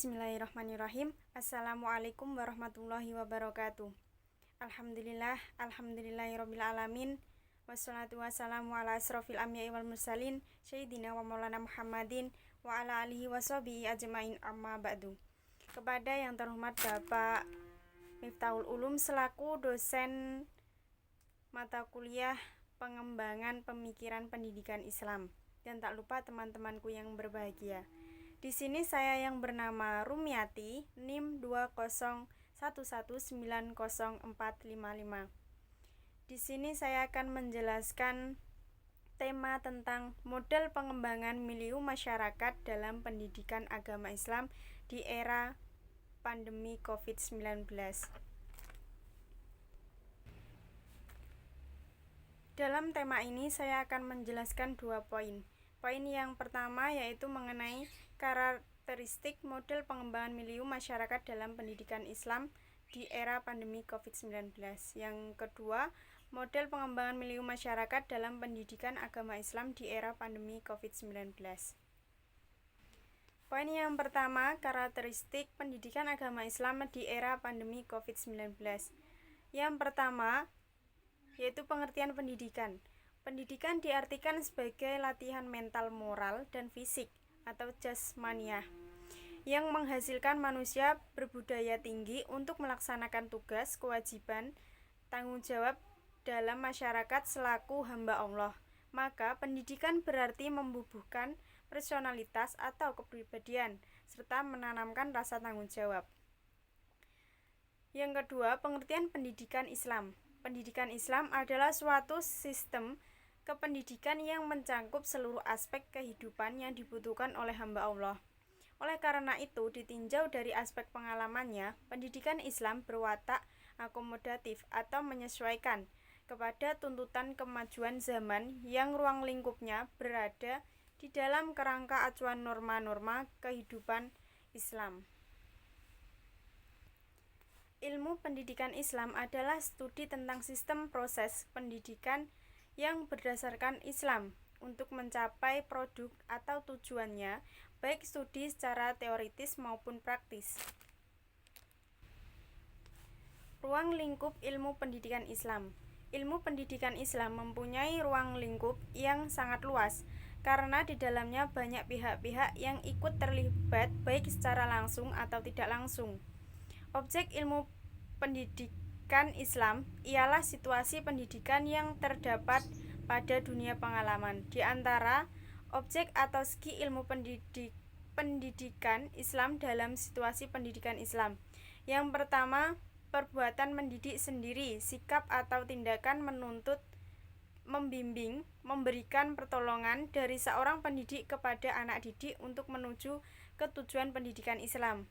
Bismillahirrahmanirrahim. Assalamualaikum warahmatullahi wabarakatuh. Alhamdulillahirabbil alamin. Wassalatu wassalamu ala asrofil anbiya'i wal mursalin Sayyidina wa maulana Muhammadin wa ala alihi washabihi ajmain, amma ba'du. Kepada yang terhormat Bapak Miftahul Ulum selaku dosen mata kuliah pengembangan pemikiran pendidikan Islam, dan tak lupa teman-temanku yang berbahagia. Di sini saya yang bernama Rumiati, NIM 201190455. Di sini saya akan menjelaskan tema tentang model pengembangan milieu masyarakat dalam pendidikan agama Islam di era pandemi COVID-19. Dalam tema ini saya akan menjelaskan 2 poin. Poin yang pertama yaitu mengenai karakteristik model pengembangan milieu masyarakat dalam pendidikan Islam di era pandemi COVID-19. Yang kedua, model pengembangan milieu masyarakat dalam pendidikan agama Islam di era pandemi COVID-19. Poin yang pertama, karakteristik pendidikan agama Islam di era pandemi COVID-19. Yang pertama, yaitu pengertian pendidikan. Pendidikan diartikan sebagai latihan mental, moral, dan fisik atau jasmaniah yang menghasilkan manusia berbudaya tinggi untuk melaksanakan tugas, kewajiban, tanggung jawab dalam masyarakat selaku hamba Allah. Maka pendidikan berarti membubuhkan personalitas atau kepribadian serta menanamkan rasa tanggung jawab. Yang kedua, pengertian pendidikan Islam. Pendidikan Islam adalah suatu sistem kependidikan yang mencangkup seluruh aspek kehidupan yang dibutuhkan oleh hamba Allah. Oleh karena itu, ditinjau dari aspek pengalamannya, pendidikan Islam berwatak akomodatif atau menyesuaikan kepada tuntutan kemajuan zaman yang ruang lingkupnya berada di dalam kerangka acuan norma-norma kehidupan Islam. Ilmu pendidikan Islam adalah studi tentang sistem proses pendidikan yang berdasarkan Islam untuk mencapai produk atau tujuannya, baik studi secara teoritis maupun praktis. Ruang lingkup ilmu pendidikan Islam. Ilmu pendidikan Islam mempunyai ruang lingkup yang sangat luas, karena di dalamnya banyak pihak-pihak yang ikut terlibat baik secara langsung atau tidak langsung. Objek ilmu pendidikan Islam ialah situasi pendidikan yang terdapat pada dunia pengalaman. Di antara objek atau segi ilmu pendidikan Islam dalam situasi pendidikan Islam. Yang pertama, perbuatan mendidik sendiri, sikap atau tindakan menuntut, membimbing, memberikan pertolongan dari seorang pendidik kepada anak didik untuk menuju ke tujuan pendidikan Islam.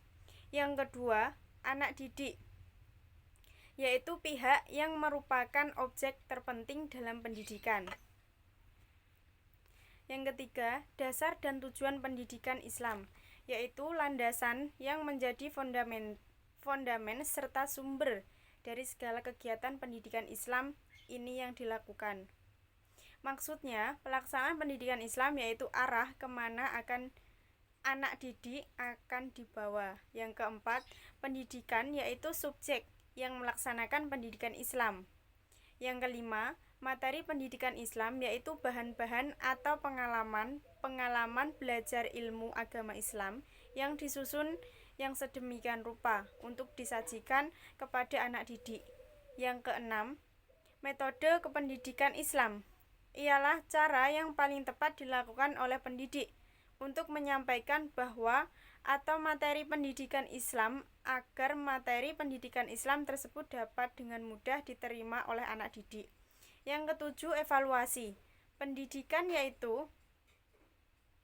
Yang kedua, anak didik, yaitu pihak yang merupakan objek terpenting dalam pendidikan. Yang ketiga, dasar dan tujuan pendidikan Islam, yaitu landasan yang menjadi fondamen serta sumber dari segala kegiatan pendidikan Islam ini yang dilakukan. Maksudnya, pelaksanaan pendidikan Islam yaitu arah kemana akan anak didik akan dibawa. Yang keempat, pendidikan yaitu subjek yang melaksanakan pendidikan Islam. Yang kelima, materi pendidikan Islam yaitu bahan-bahan atau pengalaman belajar ilmu agama Islam yang disusun yang sedemikian rupa untuk disajikan kepada anak didik. Yang keenam, metode kependidikan Islam ialah cara yang paling tepat dilakukan oleh pendidik untuk menyampaikan bahwa atau materi pendidikan Islam agar materi pendidikan Islam tersebut dapat dengan mudah diterima oleh anak didik. Yang ketujuh, evaluasi pendidikan yaitu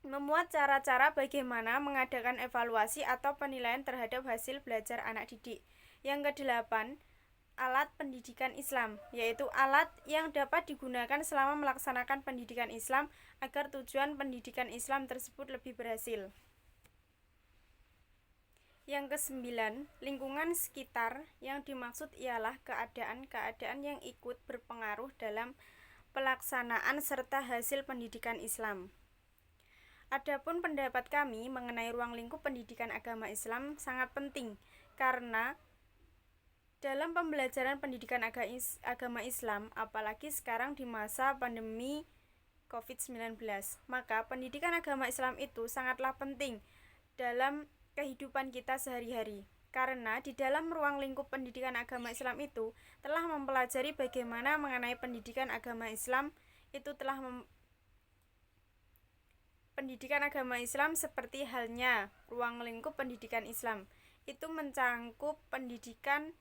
memuat cara-cara bagaimana mengadakan evaluasi atau penilaian terhadap hasil belajar anak didik. Yang kedelapan, alat pendidikan Islam, yaitu alat yang dapat digunakan selama melaksanakan pendidikan Islam agar tujuan pendidikan Islam tersebut lebih berhasil. Yang kesembilan, lingkungan sekitar, yang dimaksud ialah keadaan-keadaan yang ikut berpengaruh dalam pelaksanaan serta hasil pendidikan Islam. Adapun pendapat kami mengenai ruang lingkup pendidikan agama Islam sangat penting karena dalam pembelajaran pendidikan agama Islam, apalagi sekarang di masa pandemi COVID-19, maka pendidikan agama Islam itu sangatlah penting dalam kehidupan kita sehari-hari. Karena di dalam ruang lingkup pendidikan agama Islam itu telah mempelajari bagaimana mengenai pendidikan agama Islam itu pendidikan agama Islam seperti halnya ruang lingkup pendidikan Islam itu mencangkup pendidikan.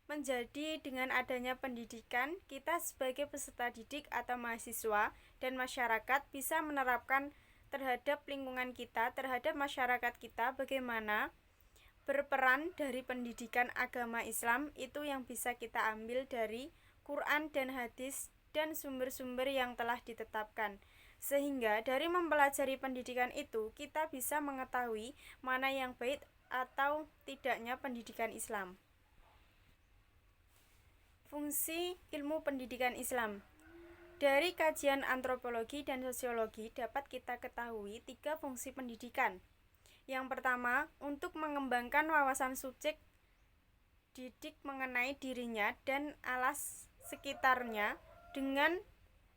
Menjadi dengan adanya pendidikan, kita sebagai peserta didik atau mahasiswa dan masyarakat bisa menerapkan terhadap lingkungan kita, terhadap masyarakat kita, bagaimana berperan dari pendidikan agama Islam itu yang bisa kita ambil dari Quran dan hadis dan sumber-sumber yang telah ditetapkan. Sehingga dari mempelajari pendidikan itu, kita bisa mengetahui mana yang baik atau tidaknya pendidikan Islam. Fungsi ilmu pendidikan Islam. Dari kajian antropologi dan sosiologi dapat kita ketahui 3 fungsi pendidikan. Yang pertama, untuk mengembangkan wawasan subjek didik mengenai dirinya dan alas sekitarnya. Dengan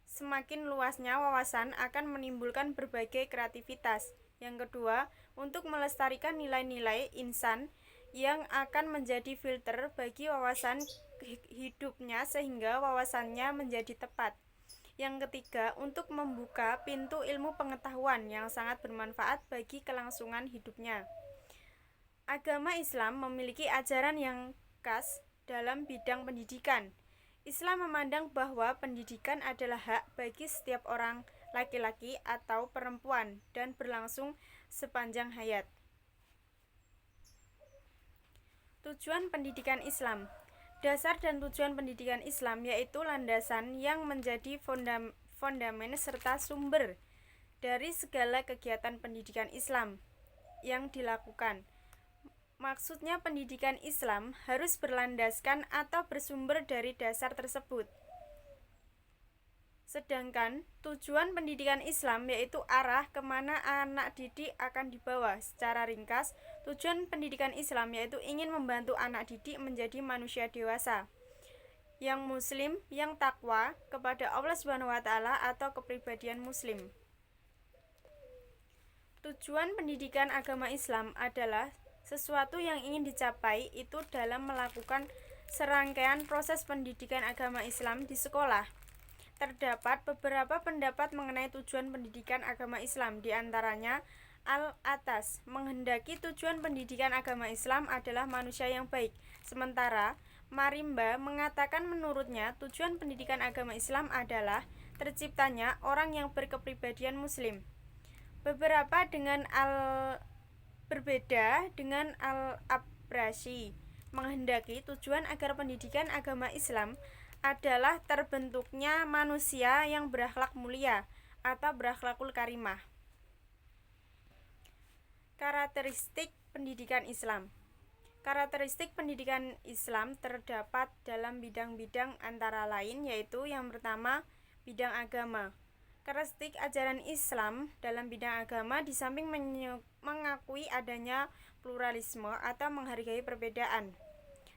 semakin luasnya wawasan akan menimbulkan berbagai kreativitas. Yang kedua, untuk melestarikan nilai-nilai insan yang akan menjadi filter bagi wawasan hidupnya sehingga wawasannya menjadi tepat. Yang ketiga, untuk membuka pintu ilmu pengetahuan yang sangat bermanfaat bagi kelangsungan hidupnya. Agama Islam memiliki ajaran yang khas dalam bidang pendidikan. Islam memandang bahwa pendidikan adalah hak bagi setiap orang, laki-laki atau perempuan, dan berlangsung sepanjang hayat. Tujuan pendidikan Islam. Dasar dan tujuan pendidikan Islam yaitu landasan yang menjadi fondamen serta sumber dari segala kegiatan pendidikan Islam yang dilakukan. Maksudnya pendidikan Islam harus berlandaskan atau bersumber dari dasar tersebut. Sedangkan tujuan pendidikan Islam yaitu arah kemana anak didik akan dibawa. Secara ringkas, tujuan pendidikan Islam yaitu ingin membantu anak didik menjadi manusia dewasa yang muslim, yang takwa kepada Allah SWT atau kepribadian muslim. Tujuan pendidikan agama Islam adalah sesuatu yang ingin dicapai itu dalam melakukan serangkaian proses pendidikan agama Islam di sekolah. Terdapat beberapa pendapat mengenai tujuan pendidikan agama Islam, di antaranya al-atas, menghendaki tujuan pendidikan agama Islam adalah manusia yang baik. Sementara Marimba mengatakan menurutnya tujuan pendidikan agama Islam adalah terciptanya orang yang berkepribadian muslim. Beberapa berbeda dengan al-Abrasi, menghendaki tujuan agar pendidikan agama Islam adalah terbentuknya manusia yang berakhlak mulia atau berakhlakul karimah. Karakteristik pendidikan Islam. Karakteristik pendidikan Islam terdapat dalam bidang-bidang antara lain yaitu yang pertama, bidang agama. Karakteristik ajaran Islam dalam bidang agama di samping mengakui adanya pluralisme atau menghargai perbedaan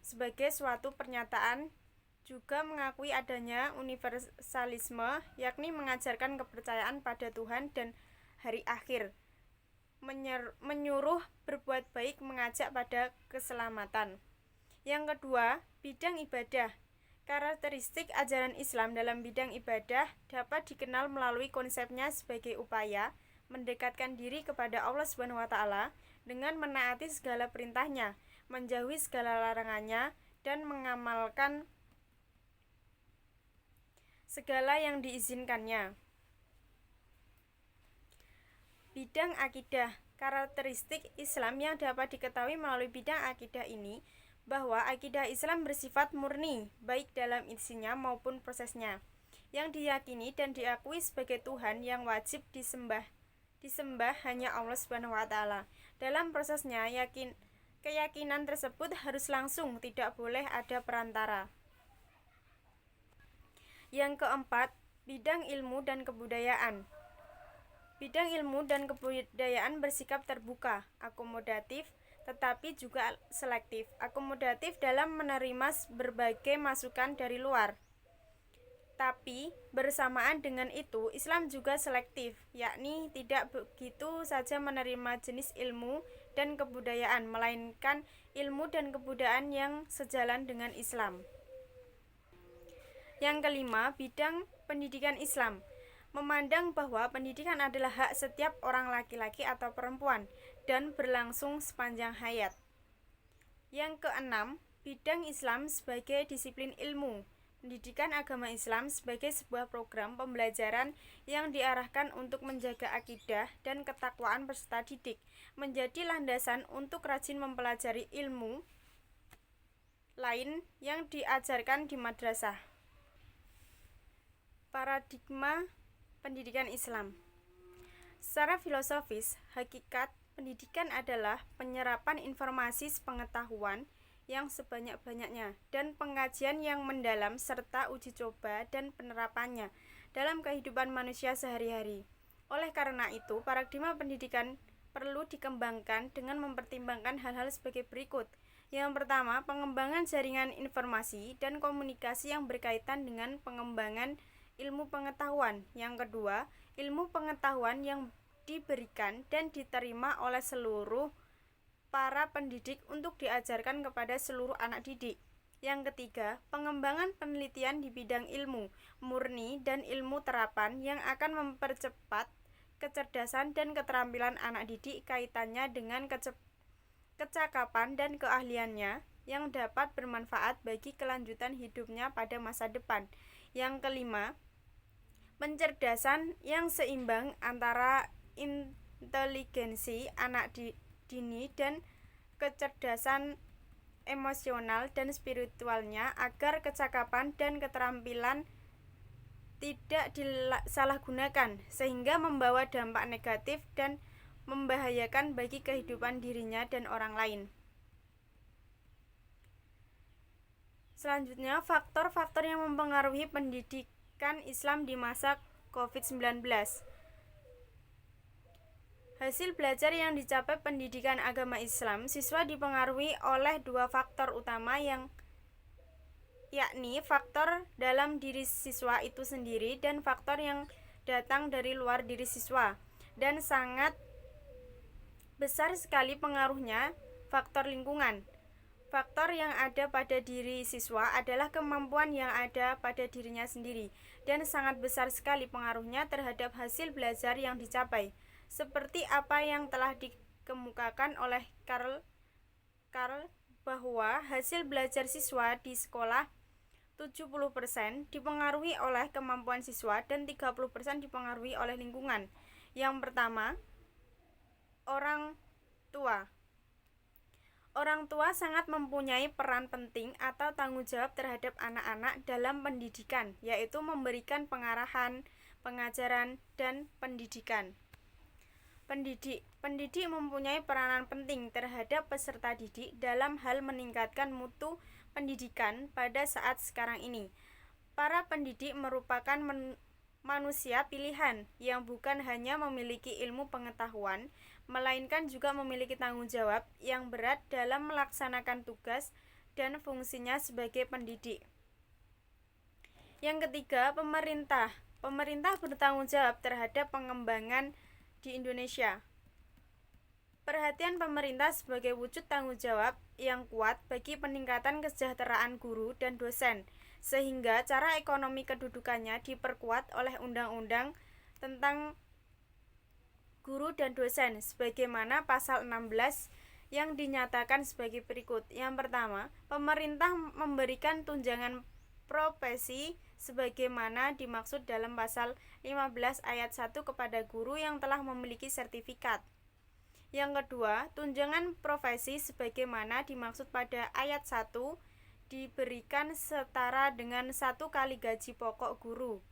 sebagai suatu pernyataan, juga mengakui adanya universalisme, yakni mengajarkan kepercayaan pada Tuhan dan hari akhir, menyuruh berbuat baik, mengajak pada keselamatan. Yang kedua, bidang ibadah. Karakteristik ajaran Islam dalam bidang ibadah dapat dikenal melalui konsepnya sebagai upaya mendekatkan diri kepada Allah SWT dengan menaati segala perintahnya, menjauhi segala larangannya, dan mengamalkan segala yang diizinkannya. Bidang akidah. Karakteristik Islam yang dapat diketahui melalui bidang akidah ini bahwa akidah Islam bersifat murni, baik dalam isinya maupun prosesnya, yang diyakini dan diakui sebagai Tuhan yang wajib disembah hanya Allah SWT. Dalam prosesnya, keyakinan tersebut harus langsung, tidak boleh ada perantara. Yang keempat, bidang ilmu dan kebudayaan. Bidang ilmu dan kebudayaan bersikap terbuka, akomodatif, tetapi juga selektif. Akomodatif dalam menerima berbagai masukan dari luar. Tapi bersamaan dengan itu, Islam juga selektif, yakni tidak begitu saja menerima jenis ilmu dan kebudayaan, melainkan ilmu dan kebudayaan yang sejalan dengan Islam. Yang kelima, bidang pendidikan Islam memandang bahwa pendidikan adalah hak setiap orang laki-laki atau perempuan dan berlangsung sepanjang hayat. Yang keenam, bidang Islam sebagai disiplin ilmu. Pendidikan agama Islam sebagai sebuah program pembelajaran yang diarahkan untuk menjaga akidah dan ketakwaan peserta didik, menjadi landasan untuk rajin mempelajari ilmu lain yang diajarkan di madrasah. Paradigma pendidikan Islam. Secara filosofis, hakikat pendidikan adalah penyerapan informasi pengetahuan yang sebanyak-banyaknya dan pengkajian yang mendalam serta uji coba dan penerapannya dalam kehidupan manusia sehari-hari. Oleh karena itu, paradigma pendidikan perlu dikembangkan dengan mempertimbangkan hal-hal sebagai berikut. Yang pertama, pengembangan jaringan informasi dan komunikasi yang berkaitan dengan pengembangan ilmu pengetahuan. Yang kedua, ilmu pengetahuan yang diberikan dan diterima oleh seluruh para pendidik untuk diajarkan kepada seluruh anak didik. Yang ketiga, pengembangan penelitian di bidang ilmu murni dan ilmu terapan yang akan mempercepat kecerdasan dan keterampilan anak didik kaitannya dengan kecakapan dan keahliannya yang dapat bermanfaat bagi kelanjutan hidupnya pada masa depan. Yang kelima, pencerdasan yang seimbang antara inteligensi anak dini dan kecerdasan emosional dan spiritualnya agar kecakapan dan keterampilan tidak disalahgunakan sehingga membawa dampak negatif dan membahayakan bagi kehidupan dirinya dan orang lain. Selanjutnya, faktor-faktor yang mempengaruhi pendidikan Islam di masa COVID-19. Hasil belajar yang dicapai pendidikan agama Islam, siswa dipengaruhi oleh dua faktor utama yakni faktor dalam diri siswa itu sendiri dan faktor yang datang dari luar diri siswa. Dan sangat besar sekali pengaruhnya faktor lingkungan. Faktor yang ada pada diri siswa adalah kemampuan yang ada pada dirinya sendiri dan sangat besar sekali pengaruhnya terhadap hasil belajar yang dicapai. Seperti apa yang telah dikemukakan oleh Karl bahwa hasil belajar siswa di sekolah 70% dipengaruhi oleh kemampuan siswa dan 30% dipengaruhi oleh lingkungan. Yang pertama, orang tua. Orang tua sangat mempunyai peran penting atau tanggung jawab terhadap anak-anak dalam pendidikan, yaitu memberikan pengarahan, pengajaran, dan pendidikan. Pendidik mempunyai peranan penting terhadap peserta didik dalam hal meningkatkan mutu pendidikan pada saat sekarang ini. Para pendidik merupakan manusia pilihan yang bukan hanya memiliki ilmu pengetahuan, melainkan juga memiliki tanggung jawab yang berat dalam melaksanakan tugas dan fungsinya sebagai pendidik. Yang ketiga, pemerintah. Pemerintah bertanggung jawab terhadap pengembangan di Indonesia. Perhatian pemerintah sebagai wujud tanggung jawab yang kuat bagi peningkatan kesejahteraan guru dan dosen, sehingga cara ekonomi kedudukannya diperkuat oleh undang-undang tentang guru dan dosen, sebagaimana pasal 16 yang dinyatakan sebagai berikut. Yang pertama, pemerintah memberikan tunjangan profesi sebagaimana dimaksud dalam pasal 15 ayat 1 kepada guru yang telah memiliki sertifikat. Yang kedua, tunjangan profesi sebagaimana dimaksud pada ayat 1 diberikan setara dengan 1 kali gaji pokok guru.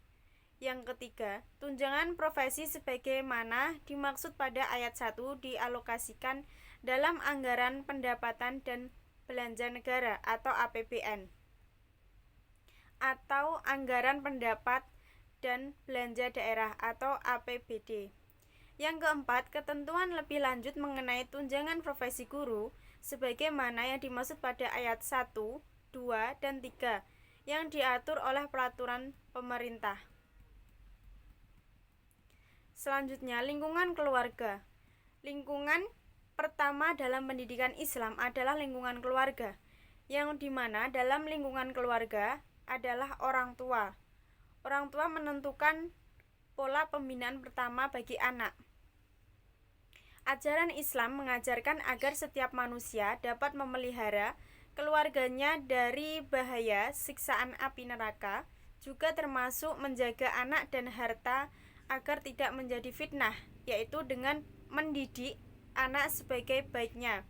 Yang ketiga, tunjangan profesi sebagaimana dimaksud pada ayat 1 dialokasikan dalam anggaran pendapatan dan belanja negara atau APBN atau anggaran pendapat dan belanja daerah atau APBD. Yang keempat, ketentuan lebih lanjut mengenai tunjangan profesi guru sebagaimana yang dimaksud pada ayat 1, 2, dan 3 yang diatur oleh peraturan pemerintah. Selanjutnya, lingkungan keluarga. Lingkungan pertama dalam pendidikan Islam adalah lingkungan keluarga, yang dimana dalam lingkungan keluarga adalah orang tua. Orang tua menentukan pola pembinaan pertama bagi anak. Ajaran Islam mengajarkan agar setiap manusia dapat memelihara keluarganya dari bahaya siksaan api neraka, juga termasuk menjaga anak dan harta agar tidak menjadi fitnah, yaitu dengan mendidik anak sebagai baiknya.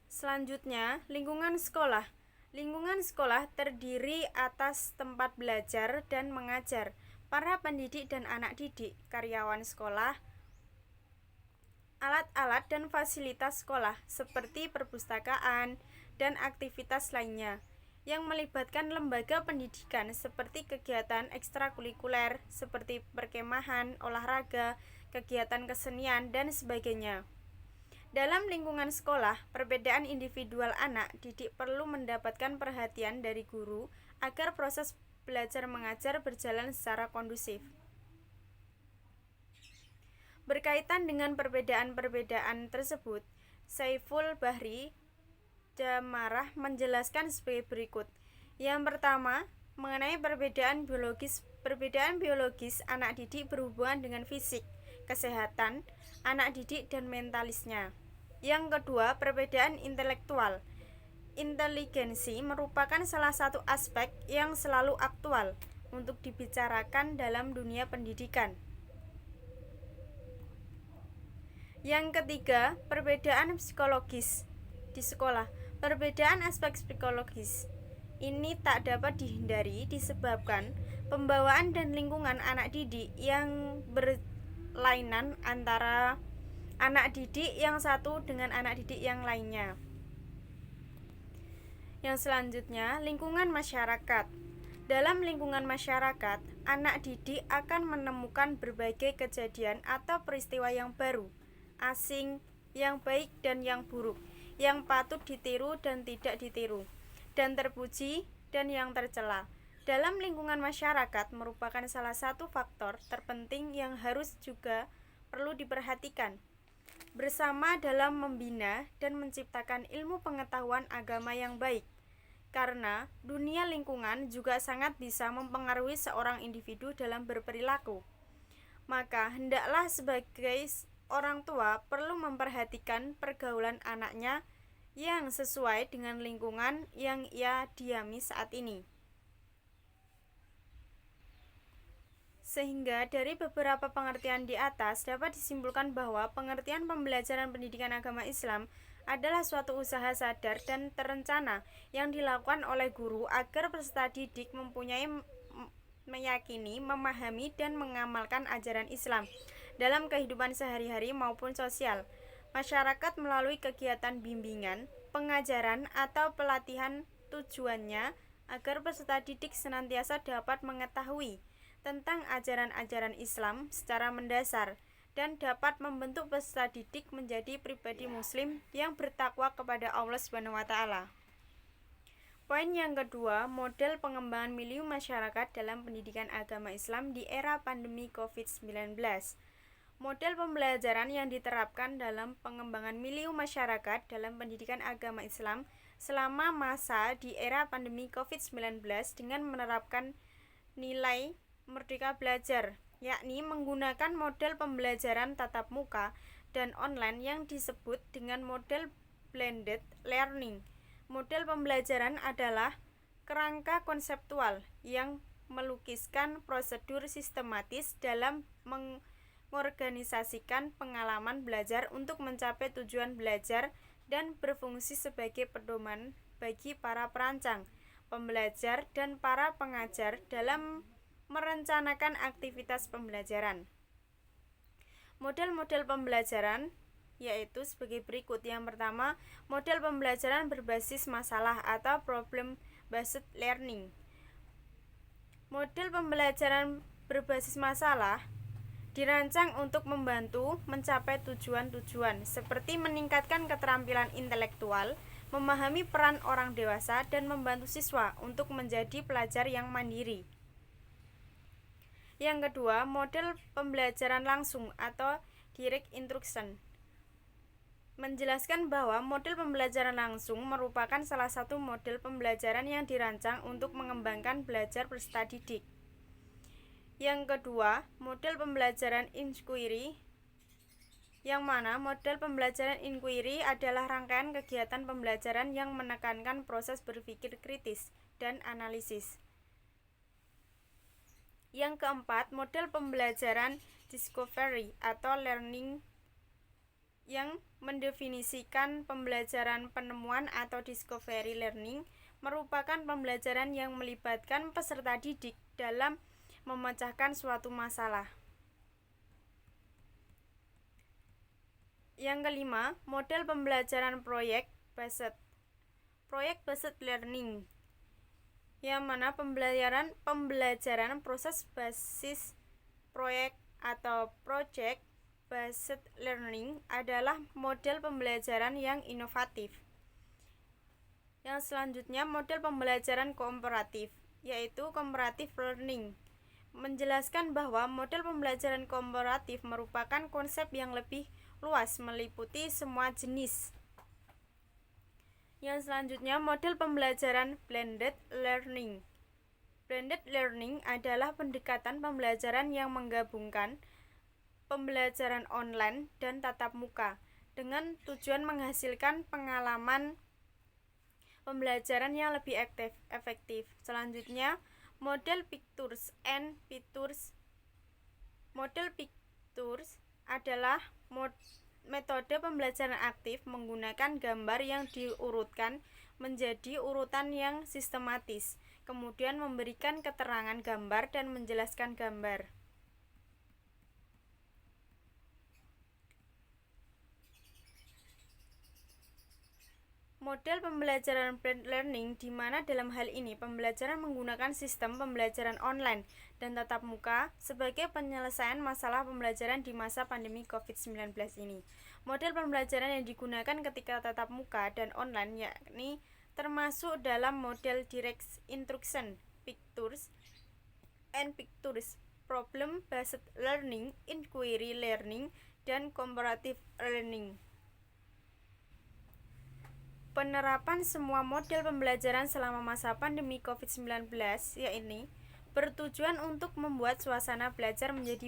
Selanjutnya, lingkungan sekolah. Lingkungan sekolah terdiri atas tempat belajar dan mengajar, para pendidik dan anak didik, karyawan sekolah, alat-alat dan fasilitas sekolah seperti perpustakaan dan aktivitas lainnya yang melibatkan lembaga pendidikan seperti kegiatan ekstrakurikuler seperti perkemahan, olahraga, kegiatan kesenian, dan sebagainya. Dalam lingkungan sekolah, perbedaan individual anak didik perlu mendapatkan perhatian dari guru agar proses belajar mengajar berjalan secara kondusif. Berkaitan dengan perbedaan-perbedaan tersebut, Saiful Bahri Damarah menjelaskan sebagai berikut. Yang pertama, mengenai perbedaan biologis. Perbedaan biologis anak didik berhubungan dengan fisik, kesehatan anak didik dan mentalisnya. Yang kedua, perbedaan intelektual. Inteligensi merupakan salah satu aspek yang selalu aktual untuk dibicarakan dalam dunia pendidikan. Yang ketiga, perbedaan psikologis di sekolah. Perbedaan aspek psikologis ini tak dapat dihindari disebabkan pembawaan dan lingkungan anak didik yang berlainan antara anak didik yang satu dengan anak didik yang lainnya. Yang selanjutnya, lingkungan masyarakat. Dalam lingkungan masyarakat, anak didik akan menemukan berbagai kejadian atau peristiwa yang baru, asing, yang baik dan yang buruk, yang patut ditiru dan tidak ditiru, dan terpuji dan yang tercela. Dalam lingkungan masyarakat merupakan salah satu faktor terpenting yang harus juga perlu diperhatikan bersama dalam membina dan menciptakan ilmu pengetahuan agama yang baik, karena dunia lingkungan juga sangat bisa mempengaruhi seorang individu dalam berperilaku. Maka hendaklah sebagai orang tua perlu memperhatikan pergaulan anaknya yang sesuai dengan lingkungan yang ia diami saat ini. Sehingga dari beberapa pengertian di atas dapat disimpulkan bahwa pengertian pembelajaran pendidikan agama Islam adalah suatu usaha sadar dan terencana yang dilakukan oleh guru agar peserta didik meyakini, memahami, dan mengamalkan ajaran Islam dalam kehidupan sehari-hari maupun sosial masyarakat melalui kegiatan bimbingan, pengajaran, atau pelatihan. Tujuannya agar peserta didik senantiasa dapat mengetahui tentang ajaran-ajaran Islam secara mendasar dan dapat membentuk peserta didik menjadi pribadi muslim yang bertakwa kepada Allah SWT. Poin yang kedua, model pengembangan milieu masyarakat dalam pendidikan agama Islam di era pandemi COVID-19. Model pembelajaran yang diterapkan dalam pengembangan milieu masyarakat dalam pendidikan agama Islam selama masa di era pandemi COVID-19 dengan menerapkan nilai Merdeka Belajar, yakni menggunakan model pembelajaran tatap muka dan online yang disebut dengan model blended learning. Model pembelajaran adalah kerangka konseptual yang melukiskan prosedur sistematis dalam mengorganisasikan pengalaman belajar untuk mencapai tujuan belajar dan berfungsi sebagai pedoman bagi para perancang, pembelajar, dan para pengajar dalam merencanakan aktivitas pembelajaran. Model-model pembelajaran yaitu sebagai berikut. Yang pertama, model pembelajaran berbasis masalah atau problem based learning. Model pembelajaran berbasis masalah dirancang untuk membantu mencapai tujuan-tujuan seperti meningkatkan keterampilan intelektual, memahami peran orang dewasa, dan membantu siswa untuk menjadi pelajar yang mandiri. Yang kedua, model pembelajaran langsung atau direct instruction. Menjelaskan bahwa model pembelajaran langsung merupakan salah satu model pembelajaran yang dirancang untuk mengembangkan belajar peserta didik. Yang kedua, model pembelajaran inquiry, yang mana model pembelajaran inquiry adalah rangkaian kegiatan pembelajaran yang menekankan proses berpikir kritis dan analisis. Yang keempat, model pembelajaran discovery atau learning, yang mendefinisikan pembelajaran penemuan atau discovery learning merupakan pembelajaran yang melibatkan peserta didik dalam memecahkan suatu masalah. Yang kelima, model pembelajaran project-based learning, yang mana pembelajaran proses basis proyek atau project-based learning adalah model pembelajaran yang inovatif. Yang selanjutnya, model pembelajaran kooperatif, yaitu cooperative learning. Menjelaskan bahwa model pembelajaran kooperatif merupakan konsep yang lebih luas meliputi semua jenis. Yang selanjutnya, model pembelajaran blended learning. Blended learning adalah pendekatan pembelajaran yang menggabungkan pembelajaran online dan tatap muka dengan tujuan menghasilkan pengalaman pembelajaran yang lebih efektif. Selanjutnya, model pictures and features. Model pictures adalah metode pembelajaran aktif menggunakan gambar yang diurutkan menjadi urutan yang sistematis, kemudian memberikan keterangan gambar dan menjelaskan gambar. Model pembelajaran blended learning, di mana dalam hal ini pembelajaran menggunakan sistem pembelajaran online dan tatap muka sebagai penyelesaian masalah pembelajaran di masa pandemi COVID-19 ini. Model pembelajaran yang digunakan ketika tatap muka dan online yakni termasuk dalam model direct instruction, pictures and pictures, problem-based learning, inquiry learning, dan comparative learning. Penerapan semua model pembelajaran selama masa pandemi COVID-19 yakni bertujuan untuk membuat suasana belajar menjadi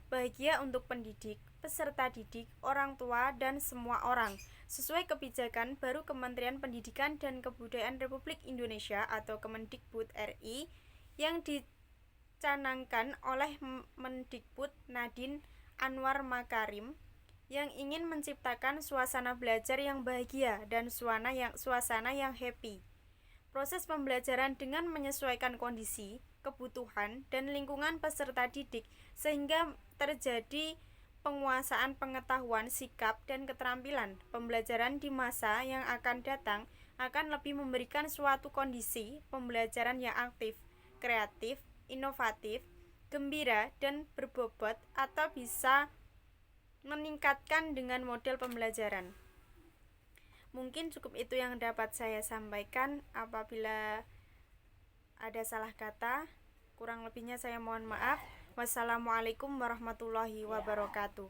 bahagia untuk pendidik, peserta didik, orang tua, dan semua orang, sesuai kebijakan baru Kementerian Pendidikan dan Kebudayaan Republik Indonesia atau Kemendikbud RI yang dicanangkan oleh Mendikbud Nadine Anwar Makarim, yang ingin menciptakan suasana belajar yang bahagia dan suasana yang happy. Proses pembelajaran dengan menyesuaikan kondisi, kebutuhan, dan lingkungan peserta didik sehingga terjadi penguasaan pengetahuan, sikap, dan keterampilan. Pembelajaran di masa yang akan datang akan lebih memberikan suatu kondisi pembelajaran yang aktif, kreatif, inovatif, gembira, dan berbobot atau bisa meningkatkan dengan model pembelajaran. Mungkin cukup itu yang dapat saya sampaikan. Apabila ada salah kata, kurang lebihnya saya mohon maaf. Wassalamualaikum warahmatullahi wabarakatuh.